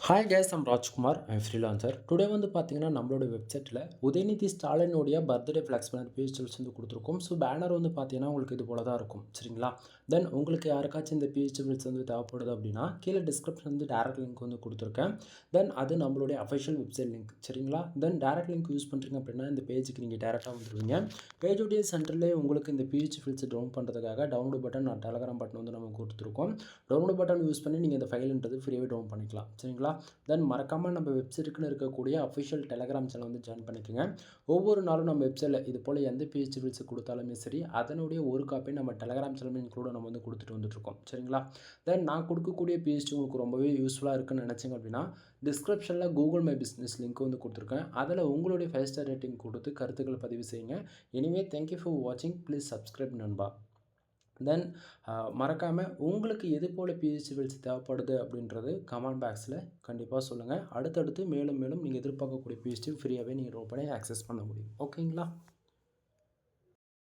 Hi guys I'm Rajkumar I'm freelancer. Today வந்து பார்த்தீங்கன்னா நம்மளோட வெப்சைட்டில் உதயநிதி ஸ்டாலினுடைய பர்த்டே ஃப்ளெக்ஸ் பேனர் பிஹெச்எல்ஸ் வந்து கொடுத்துருக்கோம். ஸோ பேனர் வந்து பார்த்தீங்கன்னா உங்களுக்கு இது போல தான் இருக்கும், சரிங்களா? தென் உங்களுக்கு யாருக்காச்சும் இந்த பிஹெச்எல்ஸ் வந்து தேவைப்படுது அப்படின்னா கீழே டிஸ்கிரிப்ஷன் வந்து டேரக்ட் லிங்க் வந்து கொடுத்துருக்கேன். தென் அது நம்மளுடைய அஃபிஷியல் வெப்சைட் லிங்க், சரிங்களா? தென் டேரக்ட் லிங்க் யூஸ் பண்ணுறீங்க அப்படின்னா இந்த பேஜுக்கு நீங்கள் டேரெக்டாக வந்துடுவீங்க. பேஜுடைய சென்டர்லேயே உங்களுக்கு இந்த பிஹெச்எல்ஸ் டவுன் பண்ணுறதுக்காக டவுன்லோட் பட்டன் டெலகிராம் பட்டன் வந்து நம்ம கொடுத்துருக்கோம். டவுன்லோட் பட்டன் யூஸ் பண்ணி நீங்கள் இந்த ஃபைல்ன்றது ஃப்ரீயாகவே டவுன் பண்ணிக்கலாம், சரிங்களா? தென் மறக்காமல் நம்ம வெப்சைட்டுக்குன்னு இருக்கக்கூடிய அஃபிஷியல் டெலகிராம் சேனல் வந்து ஜாயின் பண்ணிக்கோங்க. ஒவ்வொரு நாளும் நம்ம வெப்சைட்டில் இது போல் எந்த பிஹெச்எல்ஸ் கொடுத்தாலுமே சரி, அதனுடைய ஒரு காப்பி நம்ம டெலகிராம் சேனல் இன்க்ளூட நம்ம வந்து கொடுத்துட்டு வந்துட்டுருக்கோம், சரிங்களா? தென் நான் கொடுக்கக்கூடிய பிஹெச்டி உங்களுக்கு ரொம்பவே யூஸ்ஃபுல்லாக இருக்குன்னு நினச்சிங்க அப்படின்னா டிஸ்கிரிப்ஷனில் கூகுள் மை பிஸ்னஸ் லிங்க் வந்து கொடுத்துருக்கேன். அதில் உங்களுடைய 5 ஸ்டார் ரேட்டிங் கொடுத்து கருத்துக்களை பதிவு செய்யுங்க. எனிவே தேங்க்யூ ஃபார் வாட்சிங். ப்ளீஸ் சப்ஸ்கிரைப் நண்பா. தென் மறக்காமல் உங்களுக்கு எது போல் பிஹெச்எல்ஸ் தேவைப்படுது அப்படின்றது கமெண்ட் பாக்ஸில் கண்டிப்பாக சொல்லுங்கள். அடுத்தடுத்து மேலும் மேலும் நீங்கள் எதிர்பார்க்கக்கூடிய பிஹெச்டி ஃப்ரீயாகவே நீங்கள் ஓப்பனாக ஆக்சஸ் பண்ண முடியும். ஓகேங்களா?